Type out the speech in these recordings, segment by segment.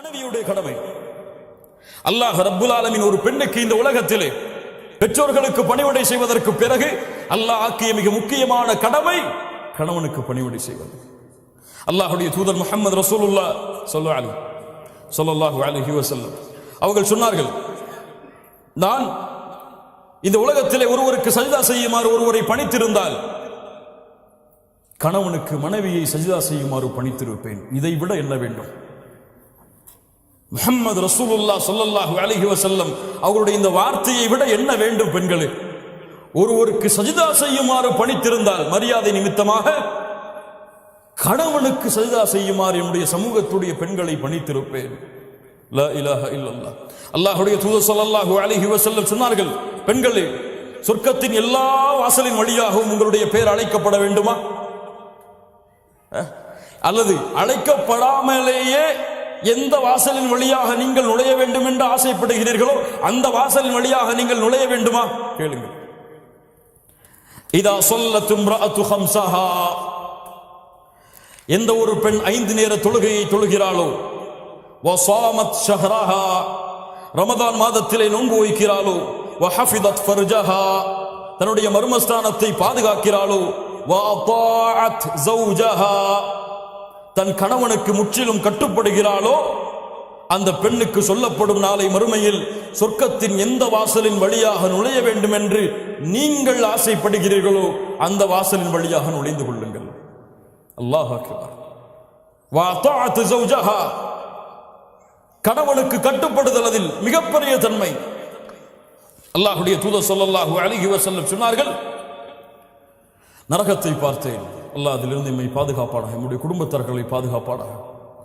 மனைவியுடைய கடமை. அல்லாஹ் ரப்புல் ஆலமீன் ஒரு பெண்ணுக்கு இந்த உலகத்திலே பெற்றோர்களுக்கு பணிவிடை செய்வதற்கு பிறகு அல்லாஹ் ஆக்கிய மிக முக்கியமான கடமை கணவனுக்கு பணிவிடை செய்வது. அல்லாஹ்வுடைய தூதர் முஹம்மது ரசூலுல்லாஹ் ஸல்லல்லாஹு அலைஹி வஸல்லம் அவர்கள் சொன்னார்கள், நான் இந்த உலகத்திலே ஒருவருக்கு சஜ்தா செய்யுமாறு ஒருவரை பணித்திருந்தால் கணவனுக்கு மனைவியை சஜ்தா செய்யுமாறு பணித்திருப்பேன். இதை விட என்ன வேண்டும்? முஹம்மது ரசூலுல்லாஹ் ஸல்லல்லாஹு அலைஹி வஸல்லம் அவருடைய இந்த வார்த்தையை விட என்ன வேண்டும்? பெண்களே, ஒருவருக்கு சஜ்தா செய்யுமாறு பணித்திருந்தால் மரியாதை நிமித்தமாக கணவனுக்கு சஜ்தா செய்யுமாறு என்னுடைய சமூகத்துடைய பெண்களை பணித்திருப்பேன். லா இலாஹ இல்லல்லாஹ். அல்லாஹ்வுடைய தூதர் ஸல்லல்லாஹு அலைஹி வஸல்லம் சொன்னார்கள், பெண்களே, சொர்க்கத்தின் எல்லா வாசலின் வழியாகவும் உங்களுடைய பெயர் அழைக்கப்பட வேண்டுமா? அல்லது அழைக்கப்படாமலேயே எந்த வாசலின் வழியாக நீங்கள் நுழைய வேண்டும் என்று ஆசைப்படுகிறீர்களோ அந்த வாசலின் வழியாக நீங்கள் நுழைய வேண்டுமா? கேளுங்கள். இதா ஸல்லத் இம்ரஅத்து ஹம்ஸஹா, எந்த ஒரு பெண் 5 நேர தொழுகையை தொழுகிறாளோ, வஸாமத் ஷஹ்ரஹா, ரமதான் மாதத்திலே நோன்பு வைக்கிறாளோ, வஹஃபிதத் ஃபர்ஜஹா, தன்னுடைய மர்மஸ்தானத்தை பாதுகாக்கிறாளோ, வஅதாஅத் ஸௌஜஹா, தன் கணவனுக்கு முற்றிலும் கட்டுப்படுகிறாளோ, அந்த பெண்ணுக்கு சொல்லப்படும் நாளை மறுமையில் சொர்க்கத்தின் எந்த வாசலின் வழியாக நுழைய வேண்டும் என்று நீங்கள் ஆசைப்படுகிறீர்களோ அந்த வாசலின் வழியாக நுழைந்து கொள்ளுங்கள். அல்லாஹ் அக்பர். வஅதாஅத் ஸௌஜஹா, கணவனுக்கு கட்டுப்படுதல் அதில் மிகப்பெரிய தன்மை. அல்லாஹ்வுடைய தூதர் ஸல்லல்லாஹு அலைஹி வஸல்லம் சொன்னார்கள், நரகத்தை பார்த்தேன், அல்லாஹ் அதிலிருந்து நம்மை பாதுகாப்பானாக, நம்முடைய குடும்பத்தார்களை பாதுகாப்பானாக,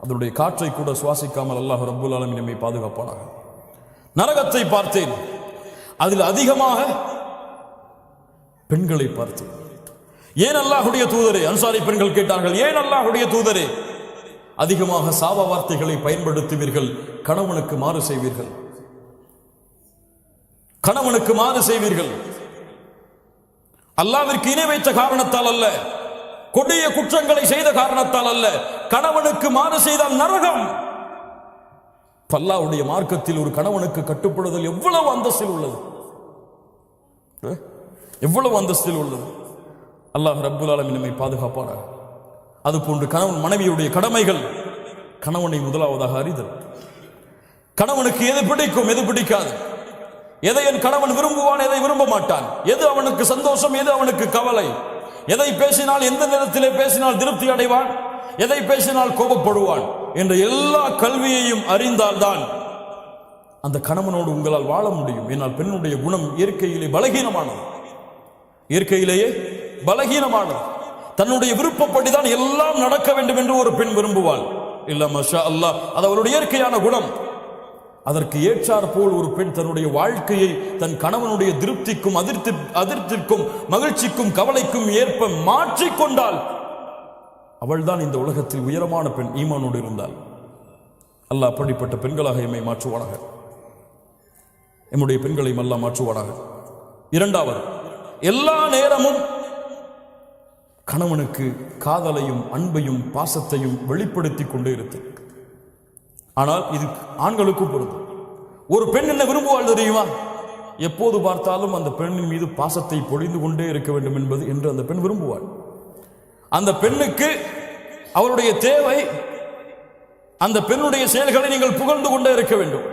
அதனுடைய காற்றை கூட சுவாசிக்காமல் அல்லாஹ் ரப்புல் ஆலமீன் நம்மை பாதுகாப்பானாக. நரகத்தை பார்த்தேன், அதில் அதிகமாக பெண்களை பார்த்தேன். ஏன் அல்லாஹ்வுடைய தூதரே? அன்சாரி பெண்கள் கேட்டார்கள், ஏன் அல்லாஹ்வுடைய தூதரே அதிகமாக சாப வார்த்தைகளை பயன்படுத்துவீர்கள், கணவனுக்கு மாறு செய்வீர்கள், கணவனுக்கு மாறு செய்வீர்கள்? அல்லாஹ்விற்கு இணை வைத்த காரணத்தால் அல்ல, கொடிய குற்றங்களை செய்த காரணத்தால் அல்ல, கணவனுக்கு மாறு செய்தால் நரகம். அல்லாஹ்வுடைய மார்க்கத்தில் ஒரு கணவனுக்கு கட்டுப்படுதல் எவ்வளவு அந்தஸ்தில் உள்ளது, எவ்வளவு அந்தஸ்தில் உள்ளது. அல்லாஹ் ரப்புல் ஆலமீன் நம்மை பாதுகாப்பானாக. அதுபோன்று கணவன் மனைவியுடைய கடமைகள், கணவனை முதலாவதாக அறிதல். கணவனுக்கு எது பிடிக்கும், எது பிடிக்காது, எதை என் கணவன் விரும்புவான், எதை விரும்ப மாட்டான், எது அவனுக்கு சந்தோஷம், எது அவனுக்கு கவலை, எதை பேசினால் எந்த நேரத்திலே பேசினால் திருப்தி அடைவான், எதை பேசினால் கோபப்படுவான் என்ற எல்லா கல்வியையும் அறிந்தால்தான் அந்த கணவனோடு உங்களால் வாழ முடியும். ஏனால் பெண்ணுடைய குணம் இயற்கையிலே பலகீனமானது, இயற்கையிலேயே பலகீனமானது. தன்னுடைய விருப்பப்படிதான் எல்லாம் நடக்க வேண்டும் என்று ஒரு பெண் விரும்புவாள். இல்ல மாஷா அல்லாஹ், அது அவருடைய இயற்கையான குணம். அதற்கு ஏற்றார் போல் ஒரு பெண் தன்னுடைய வாழ்க்கையை தன் கணவனுடைய திருப்திக்கும் அதிர்ப்திக்கும் மகிழ்ச்சிக்கும் கவலைக்கும் ஏற்ப மாற்றிக்கொண்டால் அவள் தான் இந்த உலகத்தில் உயரமான பெண், ஈமானோடு இருந்தால். அல்லாஹ் அப்படிப்பட்ட பெண்களாக எம்மை மாற்றுவானாக, எம்முடைய பெண்களையும் அல்லாஹ் மாற்றுவானாக. இரண்டாவது, எல்லா நேரமும் கணவனுக்கு காதலையும் அன்பையும் பாசத்தையும் வெளிப்படுத்தி கொண்டே இருக்கு. ஆனால் இது ஆண்களுக்கும் பொருந்தும். ஒரு பெண் என்ன விரும்புவாள் தெரியுமா? எப்போது பார்த்தாலும் அந்த பெண்ணின் மீது பாசத்தை பொழிந்து கொண்டே இருக்க வேண்டும் என்பது என்று அந்த பெண் விரும்புவாள். அந்த பெண்ணுக்கு அவருடைய தேவை, அந்த பெண்ணுடைய செயல்களை நீங்கள் புகழ்ந்து கொண்டே இருக்க வேண்டும்.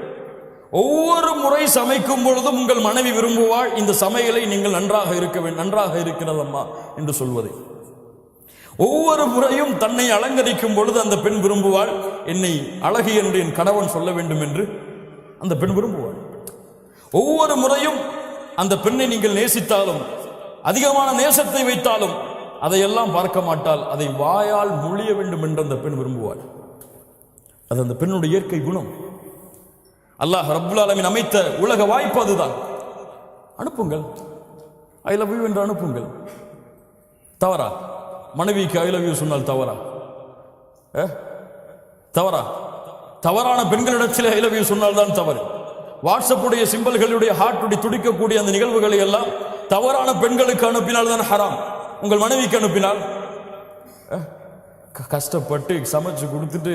ஒவ்வொரு முறை சமைக்கும் பொழுதும் உங்கள் மனைவி விரும்புவாள், இந்த சமையலை நீங்கள் நன்றாக இருக்க வேண்டும், நன்றாக இருக்கிறதம்மா என்று சொல்வதை. ஒவ்வொரு முறையும் தன்னை அலங்கரிக்கும் பொழுது அந்த பெண் விரும்புவாள், என்னை அழகு என்று என் கணவன் சொல்ல வேண்டும் என்று அந்த பெண் விரும்புவாள். ஒவ்வொரு முறையும் அந்த பெண்ணை நீங்கள் நேசித்தாலும், அதிகமான நேசத்தை வைத்தாலும் அதையெல்லாம் பார்க்க மாட்டால், அதை வாயால் மொழிய வேண்டும் என்று அந்த பெண் விரும்புவாள். அது அந்த பெண்ணுடைய இயற்கை குணம். அல்லாஹ் ரப்புல் ஆலமீன் அமைத்த உலக வாய்ப்பு அதுதான். அனுப்புங்கள், ஐ லவ் யூ என்று அனுப்புங்கள். தவறா? மனைவிக்கு ஐ லவ் யூ சொன்னால் தவறா? தவறா? தவறான பெண்களிடத்தில் ஐ லவ் யூ சொன்னால் தான் தவறு. வாட்ஸ்அப்புடைய சிம்பல்களுடைய ஹார்ட்டுடைய துடிக்கக்கூடிய அந்த நிகழ்வுகளை எல்லாம் தவறான பெண்களுக்கு அனுப்பினால் தான் ஹராம். உங்கள் மனைவிக்கு அனுப்பினால் கஷ்டப்பட்டு சமைச்சு கொடுத்துட்டு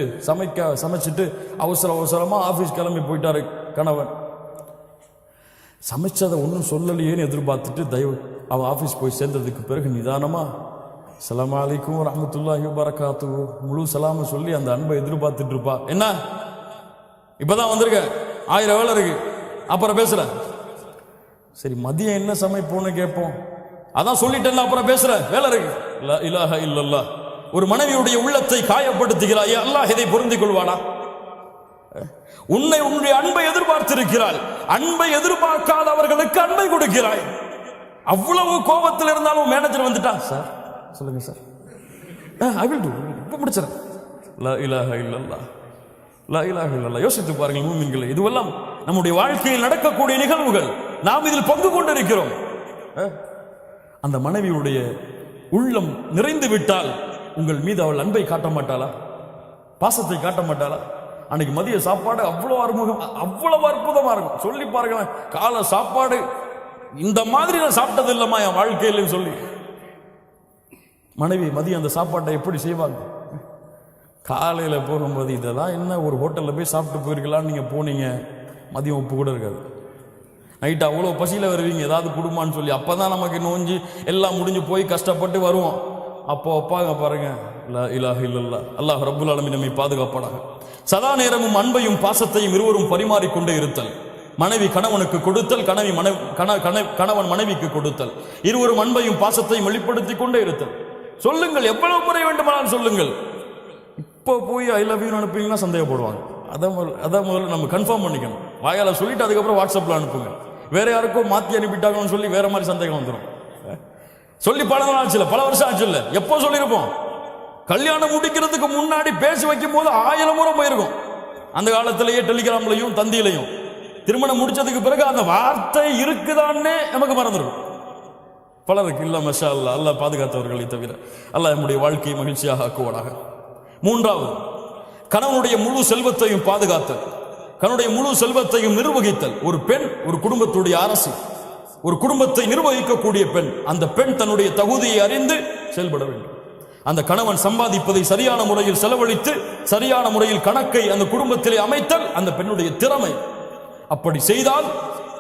சமைச்சிட்டு அவசரமா ஆபீஸ் கிளம்பி போயிட்டாரு கணவன். சமைச்சதை ஒன்றும் சொல்லலையேன்னு எதிர்பார்த்துட்டு அவன் ஆபீஸ் போய் சேர்ந்ததுக்கு பிறகு நிதானமா அஸ்ஸலாமு அலைக்கும் வரஹ்மத்துல்லாஹி வபரகாத்துஹு முழு சலாம சொல்லி அந்த அன்பை எதிர்பார்த்துட்டு இருப்பா. என்ன இப்பதான் வந்திருக்க, 1000 வேலை இருக்கு, அப்புறம் பேசுற. சரி மதியம் என்ன சமைப்போன்னு கேட்போம். அதான் சொல்லிட்டேன், அப்புறம் பேசுற, வேலை இருக்கு. லா இலாஹ இல்லல்லாஹ். ஒரு மனைவியுடைய உள்ளத்தை காயப்படுத்துகிறாய், அல்லாஹ் இதை பொருந்திக் கொள்வானா? உன்னுடைய அன்பை எதிர்பார்த்திருக்கிறாள். அன்பை எதிர்பார்க்காதவர்களுக்கு அன்பை கொடுக்கிறாய். அவ்வளவு கோபத்தில் இருந்தாலும் மேனேஜர் வந்துட்டா, சார் சொல்லுங்க சார், ஐ வில் டு, இப்ப முடிச்சிடறேன். லா இலாஹ இல்லல்லாஹ், லா இலாஹ இல்லல்லாஹ். யோசித்து பாருங்கள் மூமின்களே, இதுவெல்லாம் நம்முடைய வாழ்க்கையில் நடக்கக்கூடிய நிகழ்வுகள். நாம் இதில் பங்கு கொண்டிருக்கிறோம். அந்த மனைவியுடைய உள்ளம் நிறைந்து விட்டால் உங்கள் மீது அவள் அன்பை காட்ட மாட்டாளா? பாசத்தை காட்ட மாட்டாளா? அன்னைக்கு மதிய சாப்பாடு அவ்வளவு அற்புதமா இருக்கும். சொல்லி பாருங்க, காலை சாப்பாடு இந்த மாதிரி நான் சாப்பிட்டது இல்லைம்மா என் வாழ்க்கையில சொல்லி மனைவி மதியம் அந்த சாப்பாட்டை எப்படி செய்வாங்க? காலையில போகும்போது இதெல்லாம் என்ன, ஒரு ஹோட்டல்ல போய் சாப்பிட்டு போயிருக்கலாம்னு நீங்க போனீங்க, மதியம் உப்பு கூட இருக்காது. நைட்டு அவ்வளோ பசியில் வருவீங்க, ஏதாவது குடும்பம்னு சொல்லி. அப்போ தான் நமக்கு நோஞ்சி எல்லாம் முடிஞ்சு போய் கஷ்டப்பட்டு வருவோம். அப்போ அப்பாங்க பாருங்க, லா இலாஹ இல்லல்லாஹ். அல்லாஹ் ரப்புல் ஆலமீன் நம்மை பாதுகாப்பானாக. சதா நேரமும் அன்பையும் பாசத்தையும் இருவரும் பரிமாறிக்கொண்டே இருத்தல். மனைவி கணவனுக்கு கொடுத்தல், கணவன் மனைவிக்கு கொடுத்தல். இருவரும் அன்பையும் பாசத்தையும் வெளிப்படுத்தி கொண்டே இருத்தல். சொல்லுங்கள், எவ்வளவு முறை வேண்டுமானாலும் சொல்லுங்கள். இப்போ போய் ஐ லவ் யூ அனுப்புவீங்கன்னா சந்தேகப்படுவாங்க. அதான் முதல்ல நம்ம கன்ஃபார்ம் பண்ணிக்கணும். வாயால் சொல்லிட்டு அதுக்கப்புறம் வாட்ஸ்அப்பில் அனுப்புங்க. வேற யாருக்கும் மாற்றி அனுப்பிட்டாங்கன்னு சொல்லி வேற மாதிரி சந்தேகம் வந்துடும். சொல்லி பல நாள் ஆச்சு, பல வருஷம் ஆச்சு இல்லை, எப்போ சொல்லியிருப்போம்? கல்யாணம் முடிக்கிறதுக்கு முன்னாடி பேசி வைக்கும் போது 1000 முறை போயிருக்கும். அந்த காலத்திலேயே டெலிகிராம்லையும் தந்தியிலையும். திருமணம் முடிச்சதுக்கு பிறகு அந்த வார்த்தை இருக்குதான்னே நமக்கு மறந்துடும். பலருக்கு இல்ல, மஷா அல்லாஹ். அல்லாஹ் பாதுகாத்தவர்களை தவிர அல்லாஹ் நம்முடைய வாழ்க்கையை மகிழ்ச்சியாக ஆக்குவானாக. மூன்றாவது, கணவனுடைய முழு செல்வத்தையும் பாதுகாத்தல், கணவனுடைய முழு செல்வத்தையும் நிர்வகித்தல். ஒரு பெண் ஒரு குடும்பத்துடைய அரசி, ஒரு குடும்பத்தை நிர்வகிக்கக்கூடிய பெண். அந்த பெண் தன்னுடைய தகுதியை அறிந்து செயல்பட வேண்டும். அந்த கணவன் சம்பாதிப்பதை சரியான முறையில் செலவழித்து சரியான முறையில் கணக்கை அந்த குடும்பத்திலே அமைத்தல் அந்த பெண்ணுடைய திறமை. அப்படி செய்தால்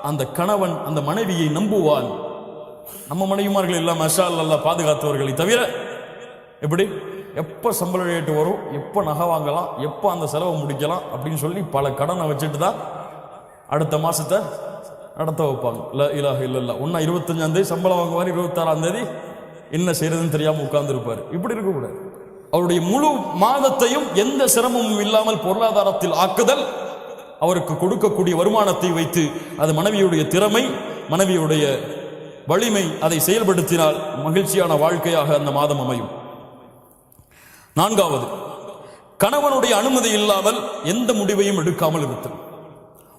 அந்த கணவன் அந்த மனைவியை நம்புவான். நம்ம மனைவிமார்கள் எல்லாம் மஷா அல்லாஹ் பாதுகாத்தவர்களை தவிர எப்படி எப்போ சம்பள ரேட்டு வரும், எப்போ நகை வாங்கலாம், எப்போ அந்த செலவை முடிக்கலாம் அப்படின்னு சொல்லி பல கடனை வச்சுட்டு தான் அடுத்த மாசத்தை நடத்த வைப்பாங்க. லா இலாஹ இல்லல்லாஹ். 25ஆம் தேதி சம்பளம் வாங்குவார், 26ஆம் தேதி என்ன செய்யறதுன்னு தெரியாம உட்கார்ந்துருப்பார். இப்படி இருக்கக்கூடாது. அவருடைய முழு மாதத்தையும் எந்த சிரமமும் இல்லாமல் பொருளாதாரத்தில் ஆக்குதல், அவருக்கு கொடுக்கக்கூடிய வருமானத்தை வைத்து அது மனைவியுடைய திறமை, மனைவியுடைய வலிமை, அதை செயல்படுத்தினால் மகிழ்ச்சியான வாழ்க்கையாக அந்த மாதம் அமையும். நான்காவது, கணவனுடைய அனுமதி இல்லாமல் எந்த முடிவையும் எடுக்காமல் இருத்தல்.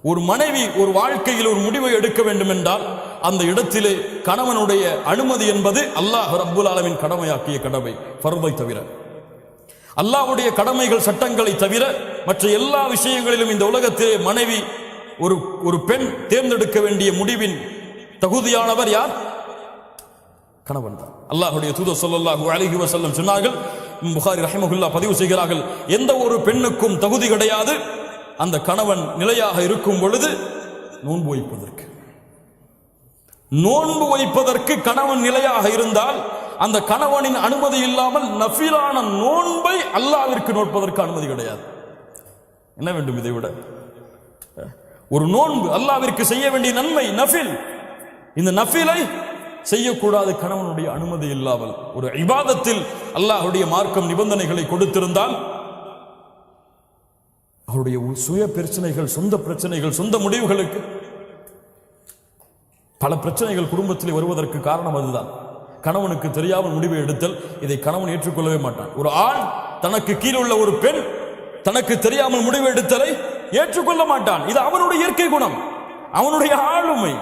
ஒரு மனைவி ஒரு வாழ்க்கையில் ஒரு முடிவை எடுக்க வேண்டும் என்றால் அந்த இடத்திலே கணவனுடைய அனுமதி என்பது அல்லாஹ் ரப்புல் ஆலமீன் கடமையாக்கிய கடமை, ஃபர்தை தவிர. அல்லாஹ்வுடைய கடமைகள் சட்டங்களை தவிர மற்ற எல்லா விஷயங்களிலும் இந்த உலகத்திலே மனைவி ஒரு பெண் தேர்ந்தெடுக்க வேண்டிய முடிவின் தகுதியானவர் யார்? கணவன் தான். அல்லாஹ்வுடைய தூதர் ஸல்லல்லாஹு அலைஹி வஸல்லம் சொன்னார்கள், புகாரி ரஹிமஹுல்லாஹ் பதிவு செய்கிறார்கள், எந்த ஒரு பெண்ணுக்கும் தகுதி கிடையாது அந்த கணவன் நிலையாக இருக்கும் பொழுது நோன்பு வைப்பதற்கு. நோன்பு வைப்பதற்கு கணவன் நிலையாக இருந்தால் அந்த கணவனின் அனுமதி இல்லாமல் நஃபிலான நோன்பை அல்லாஹ்விற்கு நோற்பதற்கு அனுமதி கிடையாது. என்ன வேண்டும் இதை விட? ஒரு நோன்பு அல்லாஹ்விற்கு செய்ய வேண்டிய நன்மை நஃபில். இந்த நஃபிலை செய்யக்கூடாது கணவனுடைய அனுமதி இல்லாமல். ஒரு இபாதத்தில் அல்லாஹ்வுடைய மார்க்கம் நிபந்தனைகளை கொடுத்திருந்தால் அவருடைய சுய பிரச்சனைகள், சொந்த பிரச்சனைகள், சொந்த முடிவுகளுக்கு பல பிரச்சனைகள் குடும்பத்தில் வருவதற்கு காரணம் அதுதான். கணவனுக்கு தெரியாமல் முடிவை எடுத்தல், இதை கணவன் ஏற்றுக்கொள்ளவே மாட்டான். ஒரு ஆண் தனக்கு கீழே உள்ள ஒரு பெண் தனக்கு தெரியாமல் முடிவு எடுத்தலை ஏற்றுக்கொள்ள மாட்டான். இது அவனுடைய இயற்கை குணம், அவனுடைய ஆளுமை,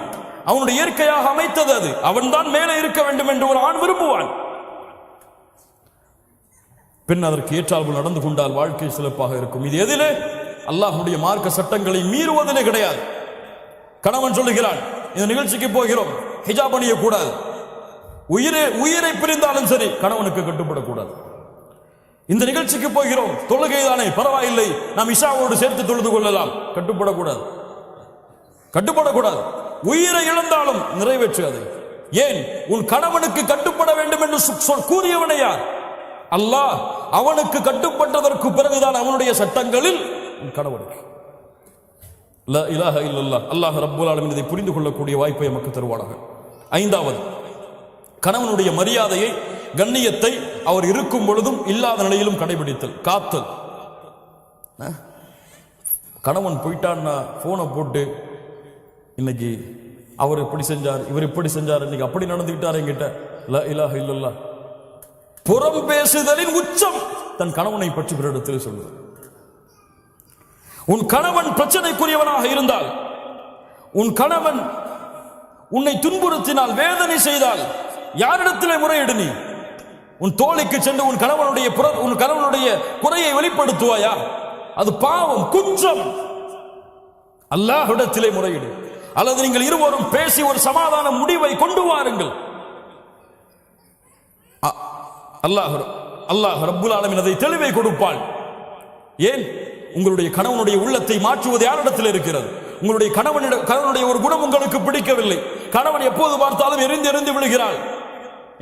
அவனுடைய இயற்கையாக அமைத்தது அது. அவன் தான் மேலே இருக்க வேண்டும் என்று ஒரு ஆண் விரும்புவான். பெண் அதற்கு ஏற்றால் நடந்து கொண்டால் வாழ்க்கை சிறப்பாக இருக்கும். இது எதிலே? அல்லாஹ்வுடைய மார்க்க சட்டங்களை மீறுவதிலே கிடையாது. கணவன் சொல்லுகிறான், இந்த நிகழ்ச்சிக்கு போகிறோம், ஹிஜாப் அணியக்கூடாது. உயிரை பிரிந்தாலும் சரி கணவனுக்கு கட்டுப்படக்கூடாது. இந்த நிகழ்ச்சிக்கு போகிறோம், தொழுகைதானே பரவாயில்லை, நாம் இஷாவோடு சேர்த்து தொழுது கொள்ளலாம். கட்டுப்படக்கூடாது, கட்டுப்படக்கூடாது. உயிரை இழந்தாலும் நிறைவேற்று அதை. ஏன்? உன் கணவனுக்கு கட்டுப்பட வேண்டும் என்று கூறியவனை யார்? அல்லாஹ். அவனுக்கு கட்டுப்பட்டதற்கு பிறகுதான் அவனுடைய சட்டங்களில் உன் கணவனுக்கு. லா இலாஹ இல்லல்லாஹ். அல்லாஹ் ரப்பல் ஆலமீன் இதை புரிந்து கொள்ளக்கூடிய வாய்ப்பை நமக்கு தருவானாக. ஐந்தாவது, கணவனுடைய மரியாதையை, கண்ணியத்தை அவர் இருக்கும் பொழுதும் இல்லாத நிலையிலும் கடைபிடித்தல், காத்தல். கணவன் போயிட்டான்னா போனை போட்டு இன்னைக்கு அவர் இப்படி செஞ்சார், இவர் இப்படி செஞ்சார், இன்னைக்கு அப்படி நடந்துக்கிட்டார் என்கிட்ட. லா இலாஹ இல்லல்லாஹ். புறம் பேசுதலின் உச்சம் தன் கணவனை பற்றி பிறரிடத்தில் சொல்லுது. உன் கணவன் பிரச்சனைக்குரியவனாக இருந்தால், உன் கணவன் உன்னை துன்புறுத்தினால், வேதனை செய்தால், யாரிடத்திலே முறையிடு? நீ உன் தோழிக்கு சென்று உன் கணவனுடைய குறையை வெளிப்படுத்துவாயா? அது பாவம், குற்றம். அல்லாஹ்விடத்திலே முறையிடு. அல்லது நீங்கள் இருவரும் பேசி ஒரு சமாதான முடிவை கொண்டு வாருங்கள். அல்லாஹ் ரப்புல் ஆலமீன் அதை தெளிவை கொடுப்பான். ஏன்? உங்களுடைய கணவனுடைய உள்ளத்தை மாற்றுவது யாரிடத்தில் இருக்கிறது? உங்களுடைய கணவனுடைய ஒரு குணம் உங்களுக்கு பிடிக்கவில்லை, கணவன் எப்போது பார்த்தாலும் எரிந்து எரிந்து விழுகிறாள்,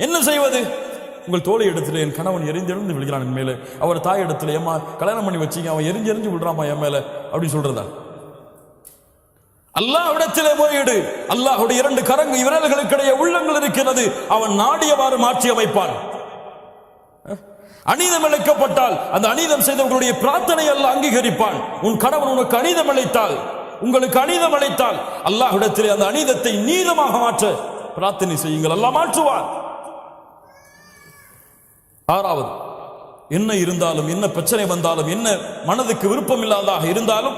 என்ன செய்வது? உங்கள் தோழி இடத்துல, என் கணவன் எரிந்து எரிந்து விழுகிறான் என் மேல, அவர் தாய் இடத்துல, ஏமா கல்யாணம் பண்ணி வச்சீங்க, அவன் எரிஞ்சு எரிஞ்சு விழுறாமா என் மேல அப்படின்னு சொல்றதா? அல்லாஹ்விடத்திலே முறையீடு. அல்லாஹ்வுடைய இரண்டு விரல்களுக்கிடையே உள்ளங்கள் இருக்கிறது, அவன் நாடியவாறு மாற்றி அமைப்பான். அநீதம் இழைக்கப்பட்டால் அந்த அநீதம் செய்தவர்களுடைய பிரார்த்தனை அல்லாஹ் அங்கீகரிப்பான். உன் கணவன் உனக்கு அநீதம் இழைத்தால், உங்களுக்கு அநீதம் அழைத்தால், அல்லாஹ்விடத்திலே அந்த அநீதத்தை நீதமாக மாற்ற பிரார்த்தனை செய்யுங்கள், அல்லாஹ் மாற்றுவார். ஆறாவது, என்ன இருந்தாலும், என்ன பிரச்சனை வந்தாலும், என்ன மனதுக்கு விருப்பம் இல்லாததாக இருந்தாலும்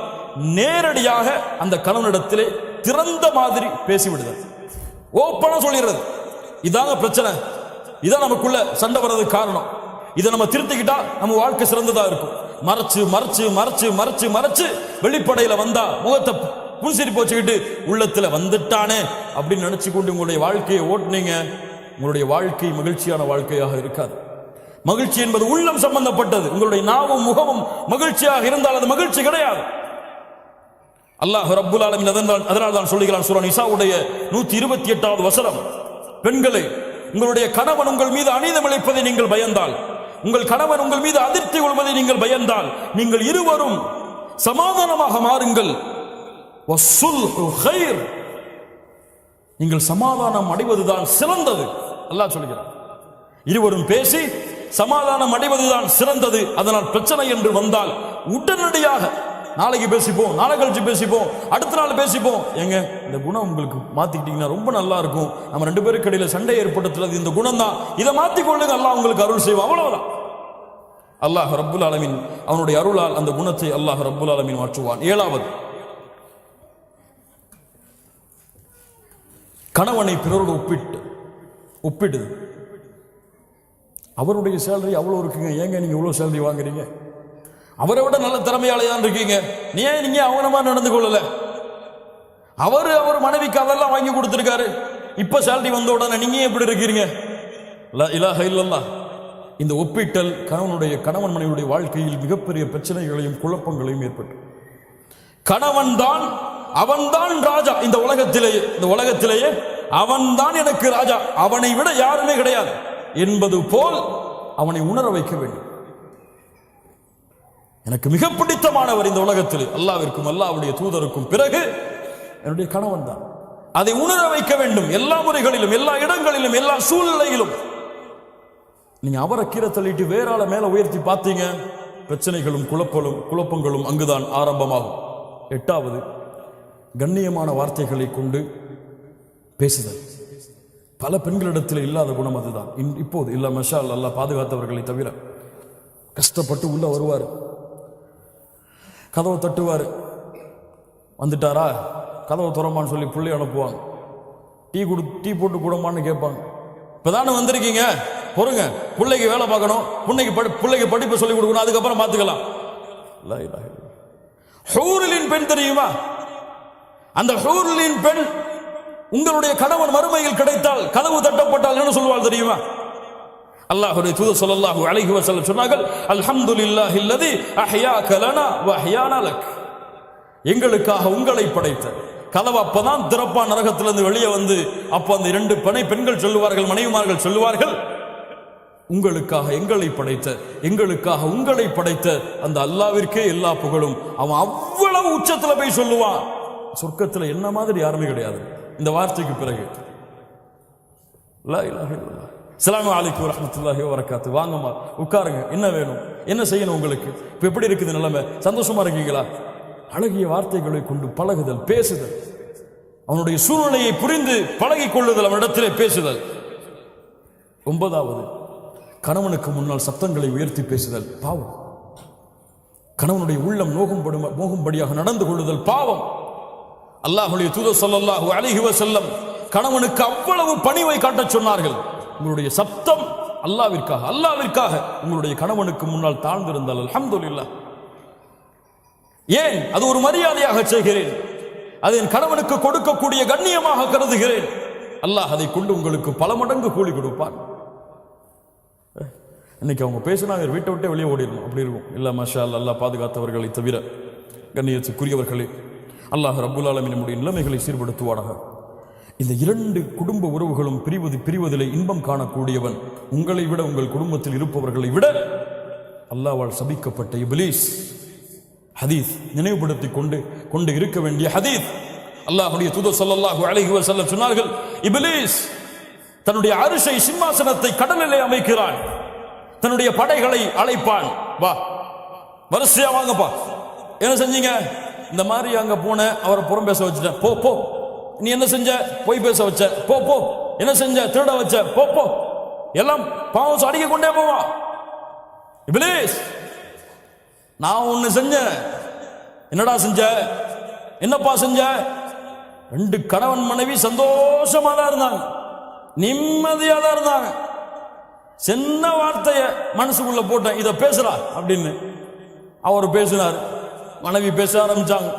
நேரடியாக அந்த கணவனிடத்திலே திறந்த மாதிரி பேசிவிடுதல், ஓப்பனா சொல்லிடுறது. இதாங்க பிரச்சனை, இதான் நமக்குள்ள சண்டை வர்றதுக்கு காரணம், இதை நம்ம திருத்திக்கிட்டா நம்ம வாழ்க்கை சிறந்ததா இருக்கும். மறைச்சு மறைச்சு மறைச்சு மறைச்சு மறைச்சு வெளிப்படையில வந்தா முகத்தை புன்சிரிப்பு வச்சுக்கிட்டு உள்ளத்துல வந்துட்டானே அப்படின்னு நினைச்சு கொண்டு உங்களுடைய வாழ்க்கையை ஓட்டுனீங்க, உங்களுடைய வாழ்க்கை மகிழ்ச்சியான வாழ்க்கையாக இருக்காது. மகிழ்ச்சி என்பது உள்ளம் சம்பந்தப்பட்டது. உங்களுடைய நாவும் முகமும் மகிழ்ச்சியாக இருந்தால் அது மகிழ்ச்சி கிடையாது. அல்லாஹ் ரப்புல் ஆலமீன் அதனால் தான் சொல்லுகிறான் சூரா நிசாவுடைய 128வது வசனம், பெண்களே, உங்களுடைய கணவன் உங்கள் மீது அநீதம் இழைப்பதை நீங்கள் பயந்தால், உங்கள் கணவன் உங்கள் மீது அதிர்ச்சி கொள்வதை நீங்கள் பயந்தால், நீங்கள் இருவரும் சமாதானமாக மாறுங்கள். வஸ்ஸுல்ஹு கைர், நீங்கள் சமாதானம் அடைவதுதான் சிறந்தது. அல்லாஹ் சொல்கிறார், இருவரும் பேசி சமாதானம் அடைவதுதான் சிறந்தது. அதனால் பிரச்சனை என்று வந்தால் உடனடியாக நாளைக்கு பேசிப்போம், நாளை கழிச்சு பேசிப்போம், அடுத்த நாள் பேசிப்போம். எங்க இந்த குணம் உங்களுக்கு மாத்திக்கிட்டீங்கன்னா ரொம்ப நல்லா இருக்கும், நம்ம ரெண்டு பேருக்கு இடையில சண்டை ஏற்படுத்துறது இந்த குணம் தான், இதை மாத்திக்கொள்ளுங்க, அல்லாஹ் உங்களுக்கு அருள் செய்வோம். அவ்வளவுதான். அல்லாஹ் ரப்புல் ஆலமீன் அவனுடைய அருளால் அந்த குணத்தை அல்லாஹ் ரப்புல் ஆலமீன் மாற்றுவான். ஏழாவது, கணவனை பிறரோடு ஒப்பிடுது. அவருடைய சேலரி அவ்வளோ இருக்குங்க, ஏங்க நீங்க இவ்வளோ சேலரி வாங்குறீங்க? அவரை விட நல்ல திறமையாளையான் இருக்கீங்க, நீங்க அவனமா நடந்து கொள்ளல? அவர் மனைவிக்கு அதெல்லாம் வாங்கி கொடுத்திருக்காரு, இப்ப சேலரி வந்த உடனே நீங்க எப்படி இருக்கிறீங்க? லா இலாஹ இல்லல்லாஹ். இந்த ஒப்பிட்டல் கணவன் மனைவியுடைய வாழ்க்கையில் மிகப்பெரிய பிரச்சனைகளையும் குழப்பங்களையும் ஏற்பட்டு, அவன்தான் ராஜா இந்த உலகத்திலேயே அவன்தான் எனக்கு ராஜா, அவனை விட யாருமே கிடையாது என்பது போல் அவனை உணர வைக்க வேண்டும். எனக்கு மிக பிடித்தமானவர் இந்த உலகத்தில் அல்லாஹ்விற்கும் அல்லாஹ்வுடைய தூதருக்கும் பிறகு என்னுடைய கணவன் தான். அதை உணர வைக்க வேண்டும் எல்லா முறைகளிலும், எல்லா இடங்களிலும், எல்லா சூழ்நிலையிலும். நீங்க அவரை கீரை தள்ளிட்டு வேற ஆளை மேல உயர்த்தி பார்த்தீங்க, பிரச்சனைகளும் குழப்பங்களும் அங்குதான் ஆரம்பமாகும். எட்டாவது, கண்ணியமான வார்த்தைகளை கொண்டு பேசுதல். பல பெண்களிடத்தில் இல்லாத குணம் அதுதான். இப்போது இல்ல, மஷா அல்லாஹ் பாதுகாத்தவர்களை தவிர. கஷ்டப்பட்டு உள்ள வருவார், கதவை தட்டுவார், வந்துட்டாரா கதவை துறமான்னு சொல்லி பிள்ளை அனுப்புவாங்க, டீ போட்டு கூடமான்னு கேட்பாங்க. இப்பதானே வந்திருக்கீங்க, பொறுங்க, பிள்ளைக்கு வேலை பார்க்கணும், பிள்ளைக்கு படிப்பு சொல்லி கொடுக்கணும், அதுக்கப்புறம் பார்த்துக்கலாம். ஹூரிலின் பெண் தெரியுமா? அந்த ஹூரிலின் பெண் உங்களுடைய கணவன் மறுமையில் கிடைத்தால், கதவு தட்டப்பட்டால் என்ன சொல்வாள் தெரியுமா? அல்லாஹ்வுடைய தூதர் ஸல்லல்லாஹு அலைஹி வஸல்லம் சொன்னார்கள், அல்ஹம்துலில்லாஹில்லதி அஹ்யாக லனா வ அஹ்யானா லக். எங்களுக்காக உங்களை படைத்த கதவு அப்பதான் திறப்பா நரகத்திலிருந்து வெளியே வந்து, அப்ப அந்த 2 பெண்கள் சொல்லுவார்கள், மனைவிமார்கள் சொல்லுவார்கள், உங்களுக்காக எங்களை படைத்த, எங்களுக்காக உங்களை படைத்த அந்த அல்லாஹ்விற்கே எல்லா புகழும். அவன் அவ்வளவு உச்சத்துல போய் சொல்லுவான். சொர்க்கத்துல என்ன மாதிரி யாருமே கிடையாது இந்த வார்த்தைக்கு பிறகு. லா இலாஹ இல்லல்லாஹ். அஸ்ஸலாமு அலைக்கும் வரஹ்மத்துல்லாஹி வபரகாத்துஹு. வாங்கம்மா உட்காருங்க, என்ன வேணும், என்ன செய்யணும் உங்களுக்கு, இப்ப எப்படி இருக்குது நிலைமை, சந்தோஷமா இருக்கீங்களா? அழகிய வார்த்தைகளை கொண்டு பழகுதல், பேசுதல், அவனுடைய சூழ்நிலையை புரிந்து பழகிக் கொள்ளுதல், அவனிடத்திலே பேசுதல். 9வது, கணவனுக்கு முன்னால் சத்தங்களை உயர்த்தி பேசுதல் பாவம். கணவனுடைய உள்ளம் நோகும்படியாக நடந்து கொள்ளுதல் பாவம். அல்லாஹ்வுடைய தூதர் ஸல்லல்லாஹு அலைஹி வஸல்லம் கணவனுக்கு அவ்வளவு பணிவை காட்டச் சொன்னார்கள். உங்களுடைய சப்தம் அல்லாஹ்விற்காக உங்களுடைய கணவனுக்கு முன்னால் தாழ்ந்திருந்தால் அல்ஹம்துலில்லாஹ். ஏன்? அது ஒரு மரியாதையாக செய்கிறேன், அது என் கணவனுக்கு கொடுக்கக்கூடிய கண்ணியமாக கருதுகிறேன். அல்லாஹ் அதை கொண்டு உங்களுக்கு பல மடங்கு கூலி கொடுப்பான். இன்னைக்கு அவங்க பேசினா வீட்டை விட்டே வெளியே ஓடிடணும், அப்படி இருக்கும். இல்ல மாஷா அல்லாஹ், அல்லாஹ் பாதுகாத்தவர்களை தவிர கண்ணியத்துக்குரியவர்களே, அல்லாஹ் ரப்புல் ஆலமீன் நம்முடைய நிலைமைகளை சீர்படுத்துவானாக. இந்த 2 குடும்ப உறவுகளும் பிரிவதிலே இன்பம் காணக்கூடியவன் உங்களை விட, உங்கள் குடும்பத்தில் இருப்பவர்களை விட அல்லாஹ்வால் சபிக்கப்பட்ட இப்லீஸ். ஹதீஸ் நினைவுபடுத்தி கொண்டு இருக்க வேண்டிய ஹதீஸ். அல்லாஹ்வுடைய தூதர் ஸல்லல்லாஹு அலைஹி வஸல்லம் சொன்னார்கள், இப்லீஸ் தன்னுடைய அரிசை சிம்மாசனத்தை கடலிலே அமைக்கிறான், தன்னுடைய படைகளை அழைப்பான், வா வரிசையா வாங்கப்பா. என்ன செஞ்சீங்க? இந்த மாதிரி அங்க போன, அவரை புறம் பேச வச்சுட்டேன், போ போ. நீ என்ன செஞ்ச? போய் பேச வச்ச, போ போ. என்ன செஞ்ச? திருட வச்ச, போ போ. எல்லாம் பாவம் அடிக்க கொண்டே போவா. இப்லீஸ், நான் ஒண்ணு செஞ்சேன். என்னடா செஞ்ச? என்னப்பா செஞ்ச? 2 கணவன் மனைவி சந்தோஷமா தான் இருந்தாங்க, நிம்மதியா தான் இருந்தாங்க. சின்ன வார்த்தைய மனசுக்குள்ள போட்டேன், இத பேசுறா அப்படின்னு. அவர் பேசினார், மனைவி பேச ஆரம்பிச்சாங்க.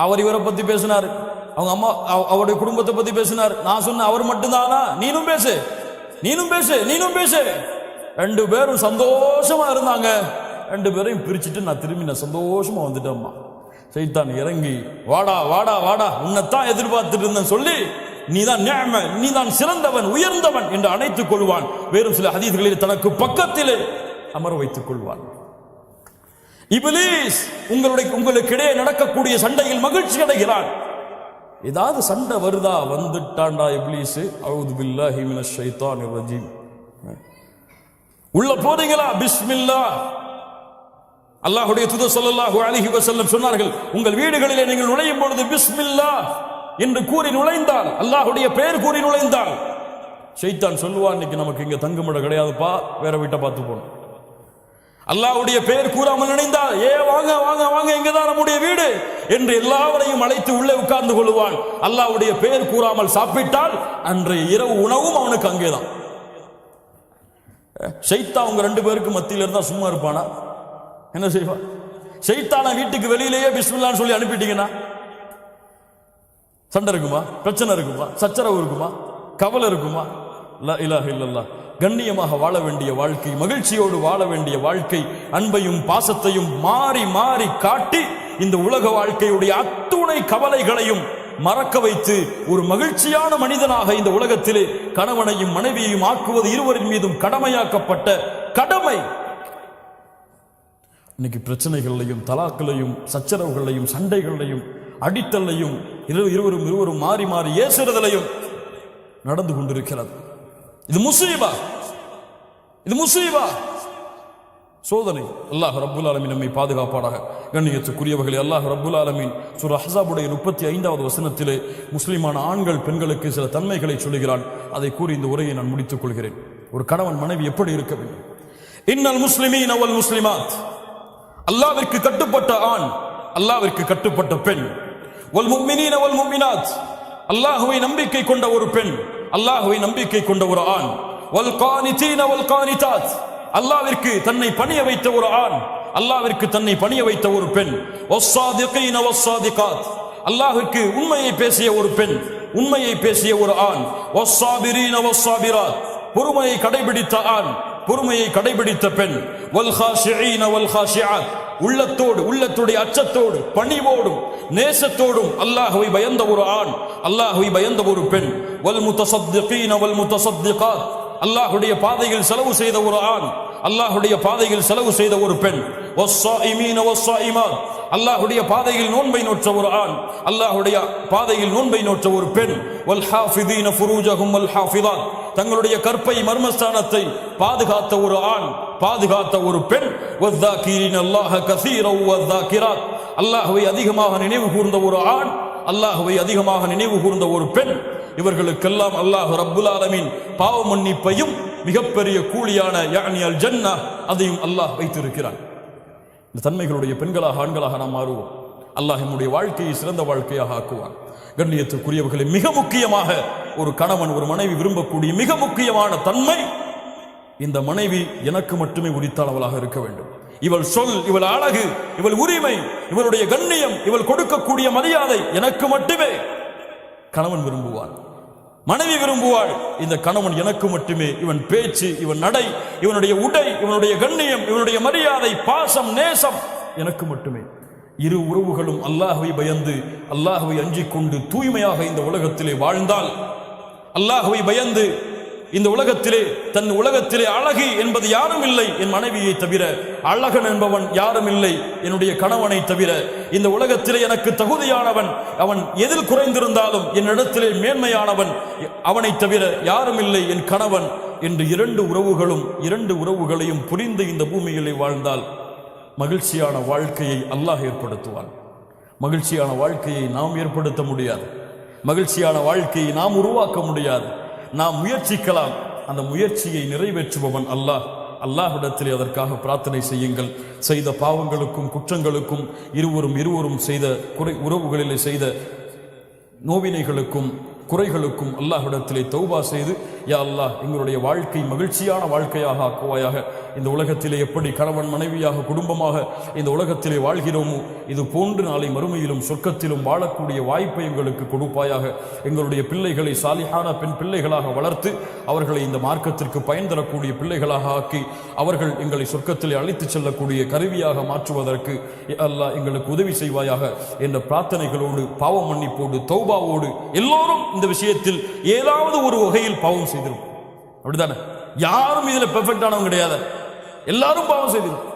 அவர் இவரை பத்தி பேசினார், அவங்க அம்மா அவருடைய குடும்பத்தை பத்தி பேசினார். நான் சொன்னேன், அவர் மட்டும்தானா? நீனும் பேசு, நீனும் பேசு, நீனும் பேசு. 2 பேரும் சந்தோஷமா இருந்தாங்க. 2 பேரையும் பிரிச்சுட்டு நான் திரும்பி சந்தோஷமா வந்துட்டேம்மா. சைத்தான் இறங்கி, வாடா வாடா வாடா, உன்னைத்தான் எதிர்பார்த்துட்டு இருந்தேன் சொல்லி, நீதான் நிஅம, நீதான் சிறந்தவன், உயர்ந்தவன் என்று அணைத்துக் கொள்வான். வேறு சில ஹதீஸ்களில் தனக்கு பக்கத்திலே அமர வைத்துக் கொள்வான். இப்லீஸ் உங்களுக்கிடையே நடக்கக்கூடிய சண்டையில் மகிழ்ச்சி அடைகிறான். ஏதாவது சண்டை வருதா, வந்துட்டான்டா இப்லீஸ், அஊது பில்லாஹி மினஷ் ஷைத்தானிர் ரஜீம். உள்ள போறீங்களா? பிஸ்மில்லாஹ். அல்லாஹ்வுடைய தூதர் ஸல்லல்லாஹு அலைஹி வஸல்லம் சொன்னார்கள், உங்கள் வீடுகளிலே நீங்கள் நுழையும் பொழுது பிஸ்மில்லாஹ் என்று கூறி நுழைந்தால், அல்லாஹ்வுடைய பெயர் கூறி நுழைந்தால், ஷைத்தான் சொல்லுவான், இன்னைக்கு நமக்கு இங்க தங்குமிடம் கிடையாதுப்பா, வேற வீட்டை பார்த்து போகணும். அல்லாஹ்வுடைய பெயர் கூறாமல் நினைந்தால், வாங்க வாங்க வாங்க, இங்கதான் நம்முடைய வீடு என்று எல்லாவரையும் அழைத்து உள்ளே உட்கார்ந்து கொள்வான். அல்லாஹ்வுடைய பெயர் கூறாமல் சாப்பிட்டால் அன்றைய இரவு உணவும் அவனுக்கு அங்கேதான். ஷைத்தான் உங்க 2 பேருக்கு மத்தியில இருந்தா சும்மா இருப்பானா? என்ன செய்வான்? ஷைத்தான வீட்டுக்கு வெளியிலேயே பிஸ்மில்லான்னு சொல்லி அனுப்பிட்டீங்கன்னா சண்டை இருக்குமா? பிரச்சனை இருக்குமா? சச்சரவு இருக்குமா? கவலை இருக்குமா? லா இலாஹ இல்லல்லாஹ். கண்ணியமாக வாழ வேண்டிய வாழ்க்கை, மகிழ்ச்சியோடு வாழ வேண்டிய வாழ்க்கை, அன்பையும் பாசத்தையும் மாறி மாறி காட்டி இந்த உலக வாழ்க்கையுடைய அத்துணை கவலைகளையும் மறக்க வைத்து ஒரு மகிழ்ச்சியான மனிதனாக இந்த உலகத்திலே கணவனையும் மனைவியையும் ஆக்குவது இருவரின் மீதும் கடமையாக்கப்பட்ட கடமை. இன்னைக்கு பிரச்சனைகளையும், தலாக்களையும், சச்சரவுகளையும், சண்டைகளையும், அடித்தலையும், இருவரும் மாறி மாறி ஏசுறதிலையும் நடந்து கொண்டிருக்கிறது. இது முசீபா, இது முசீபா, சோதனை. அல்லாஹ் ரப்புல் ஆலமீன் நம்மை பாதுகாப்பானாக. கண்ணியத்துக்குரியவர்களே, அல்லாஹ் ரப்புல் ஆலமீன் சூரா அஹ்ஸாபுடைய 35வது வசனத்திலே முஸ்லிமான ஆண்கள் பெண்களுக்கு சில தன்மைகளை சொல்லுகிறான். அதை கூறி இந்த உரையை நான் முடித்துக் கொள்கிறேன். ஒரு கணவன் மனைவி எப்படி இருக்க வேண்டும்? இன்னல் முஸ்லிமீன வல் முஸ்லிமாத், அல்லாஹ்விற்கு கட்டுப்பட்ட ஆண், அல்லாஹ்விற்கு கட்டுப்பட்ட பெண். வல் முஃமினீன வல் முஃமினாத், அல்லாஹ்வை நம்பிக்கை கொண்ட ஒரு பெண், அல்லாஹ்வை நம்பிக்கை கொண்ட ஒரு ஆண். வல் கானிதீன வல் கானிதாத், அல்லாஹ்விற்கு தன்னை பணிய வைத்த ஒரு ஆண், அல்லாஹ்விற்கு தன்னை பணிய வைத்த ஒரு பெண். வஸ்ஸாதிகீன வஸ்ஸாதிகாத், அல்லாஹ்விற்கு உண்மையை பேசிய ஒரு பெண், உண்மையை பேசிய ஒரு ஆண். வஸ்ஸாபிரீன வஸ்ஸாபிராத், பொறுமையை கடைபிடித்த ஆண், பொறுமையை கடைபிடித்த பெண். வல் காஷிஈன வல் காஷிஆத், உள்ளத்தோடு, உள்ளத்துடைய அச்சத்தோடு, பணிவோடும் நேசத்தோடும் அல்லாஹ்வை பயந்த ஒரு ஆண், அல்லாஹ்வை பயந்த ஒரு பெண். வல் முத்தஸத்திகீன வல் முத்தஸத்திகாத், அல்லாஹ்வுடைய பாதையில் செலவு செய்த ஒரு ஆண், அல்லாஹ்வுடைய பாதையில் செலவு செய்த ஒரு பெண். வஸ்ஸாயிமீன வஸ்ஸாயிமாத், அல்லாஹ்வுடைய பாதையில் நோன்பை நோற்ற ஒரு ஆண், அல்லாஹ்வுடைய பாதையில் நோன்பை நோற்ற ஒரு பெண். வல் ஹாஃபிதீன ஃபுரூஜஹும் வல் ஹாஃபிதாத், தங்களுடைய கற்பை மர்மஸ்தானத்தை பாதுகாத்த ஒரு ஆண், பாதுகாத்த ஒரு பெண். வஸ்ஸாகிரீன அல்லாஹ கஸீரன் வஸ்ஸாகிராத், அல்லாஹ்வை அதிகமாக நினைவு கூர்ந்த ஒரு ஆண், அல்லாஹ்வை அதிகமாக நினைவு கூர்ந்த ஒரு பெண். இவர்களுக்கெல்லாம் அல்லாஹ் ரப்புல் ஆலமீன் பாவ மன்னிப்பையும் மிகப்பெரிய கூலியான யானி அல் ஜன்னா அதையும் அல்லாஹ் வைத்திருக்கிறான். இந்த தன்மைகளுடைய பெண்களாக ஆண்களாக நாம் மாறுவோம். அல்லாஹ் நம்முடைய வாழ்க்கையை சிறந்த வாழ்க்கையாக ஆக்குவான். கண்ணியத்துக்குரியவர்களை, மிக முக்கியமாக ஒரு கணவன் ஒரு மனைவி விரும்பக்கூடிய மிக முக்கியமான தன்மை, இந்த மனைவி எனக்கு மட்டுமே உரித்தானவளாக இருக்க வேண்டும். இவள் சொல், இவள் அழகு, இவள் உரிமை, இவளுடைய கண்ணியம், இவள் கொடுக்கக்கூடிய மரியாதை எனக்கு மட்டுமே கணவன் விரும்புவான், மனைவி விரும்புவாள். இந்த கணவன் எனக்கு மட்டுமே, இவன் பேச்சு, இவன் நடை, இவனுடைய உடை, இவனுடைய கண்ணியம், இவனுடைய மரியாதை, பாசம், நேசம் எனக்கு மட்டுமே. இரு உறவுகளும் அல்லாஹ்வை பயந்து, அல்லாஹ்வை அஞ்சிக் கொண்டு தூய்மையாக இந்த உலகத்திலே வாழ்ந்தால், அல்லாஹ்வை பயந்து இந்த உலகத்திலே, தன் உலகத்திலே அழகி என்பது யாரும் இல்லை என் மனைவியை தவிர, அழகன் என்பவன் யாரும் இல்லை என்னுடைய கணவனை தவிர, இந்த உலகத்திலே எனக்கு தகுதியானவன், அவன் எதில் குறைந்திருந்தாலும் என்னிடத்திலே மேன்மையானவன் அவனை தவிர யாரும் இல்லை என் கணவன் என்று இரண்டு உறவுகளையும் புரிந்து இந்த பூமியிலே வாழ்ந்தால் மகிழ்ச்சியான வாழ்க்கையை அல்லாஹ் ஏற்படுத்துவான். மகிழ்ச்சியான வாழ்க்கையை நாம் ஏற்படுத்த முடியாது, மகிழ்ச்சியான வாழ்க்கையை நாம் உருவாக்க முடியாது. நாம் முயற்சிக்கலாம், அந்த முயற்சியை நிறைவேற்றுபவன் அல்லாஹ். அல்லாஹ்விடத்திலே அதற்காக பிரார்த்தனை செய்யுங்கள். செய்த பாவங்களுக்கும் குற்றங்களுக்கும், இருவரும் செய்த உறவுகளிலே செய்த நோவினைகளுக்கும் குறைகளுக்கும் அல்லாஹ்விடத்திலே தௌபா செய்து, யா அல்லாஹ் எங்களுடைய வாழ்க்கை மகிழ்ச்சியான வாழ்க்கையாக ஆக்குவாயாக. இந்த உலகத்திலே எப்படி கணவன் மனைவியாக குடும்பமாக இந்த உலகத்திலே வாழ்கிறோமோ, இது போன்று நாளை மறுமையிலும் சொர்க்கத்திலும் வாழக்கூடிய வாய்ப்பை எங்களுக்கு கொடுப்பாயாக. எங்களுடைய பிள்ளைகளை சாலிஹான பெண் பிள்ளைகளாக வளர்த்து அவர்களை இந்த மார்க்கத்திற்கு பயன் தரக்கூடிய பிள்ளைகளாக ஆக்கி அவர்கள் எங்களை சொர்க்கத்திலே அழைத்துச் செல்லக்கூடிய கருவியாக மாற்றுவதற்கு அல்லாஹ் எங்களுக்கு உதவி செய்வாயாக என்ற பிரார்த்தனைகளோடு, பாவ மன்னிப்போடு, தௌபாவோடு, எல்லோரும் இந்த விஷயத்தில் ஏதாவது ஒரு வகையில் பாவம் செய்திருக்கும். அப்படித்தானே? யாரும் இதுல பெர்ஃபெக்டானவங்க கிடையாது, எல்லாரும் பாவம் செய்திருக்கும்.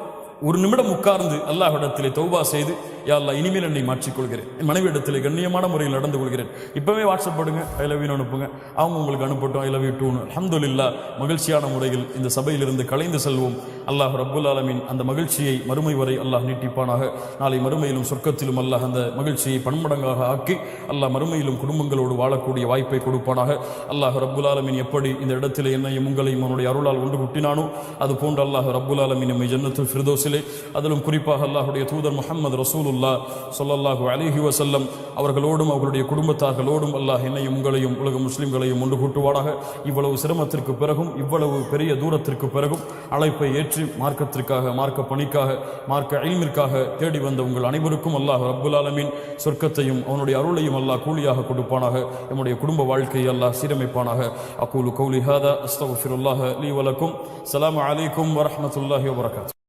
ஒரு நிமிடம் உட்கார்ந்து அல்லாஹ்விடத்திலே தௌபா செய்து, யா அல்லாஹ் இனிமேல் என்னை மாற்றிக்கொள்கிறேன், என் மனைவியிடத்திலே கண்ணியமான முறையில் நடந்து கொள்கிறேன். இப்பவே வாட்ஸ்அப் போடுங்க, ஐ லவ் யூ அனுப்புங்க, அவங்க உங்களுக்கு அனுப்பட்டும், ஐ லவ் யூ டூன்னு. அல்ஹம்துலில்லாஹ், மகிழ்ச்சியான முறையில் இந்த சபையிலிருந்து கலைந்து செல்வோம். அல்லாஹ் ரப்புல் ஆலமீன் அந்த மகிழ்ச்சியை மறுமை வரை அல்லாஹ் நீட்டிப்பானாக. நாளை மறுமையிலும் சொர்க்கத்திலும் அல்லாஹ் அந்த மகிழ்ச்சியை பன்மடங்காக ஆக்கி அல்லாஹ் மறுமையிலும் குடும்பங்களோடு வாழக்கூடிய வாய்ப்பை கொடுப்பானாக. அல்லாஹ் ரப்புல் ஆலமீன் எப்படி இந்த இடத்திலே என்னையும் உங்களையும் அவனுடைய அருளால் ஒன்று குட்டினானோ, அது போன்று அல்லாஹ் ரப்புல் ஆலமீன் நம்மை ஜன்னத்துல் ஃபிர்தௌஸிலே, அதிலும் குறிப்பாக அல்லாஹ்வுடைய தூதர் முஹம்மது ரசூலுல்லாஹ் ஸல்லல்லாஹு அலைஹி வஸல்லம் அவர்களோடும் அவர்களுடைய குடும்பத்தார்களோடும் அல்லாஹ் என்னையும் உங்களையும் உலக முஸ்லிம்களையும் ஒன்று கூட்டுவானாக. இவ்வளவு சிரமத்திற்கு பிறகும், இவ்வளவு பெரிய தூரத்திற்கு பிறகும் அழைப்பை ஏற்று மார்க்கத்திற்காக, மார்க்க பணிக்காக, மார்க்க இல்மிற்காக தேடி வந்த உங்கள் அனைவருக்கும் அல்லாஹ் ரப்புல் ஆலமீன் சொர்க்கத்தையும் அவனுடைய அருளையும் அல்லாஹ் கூலியாக கொடுப்பானாக. நம்முடைய குடும்ப வாழ்க்கையை அல்லாஹ் சீரமைப்பானாக. அகூலு கௌலி ஹாதா அஸ்தக்ஃபிருல்லாஹ லீ வலக்கும். ஸலாமு அலைக்கும் வரஹ்மத்துல்லாஹி வபரகாத்துஹு.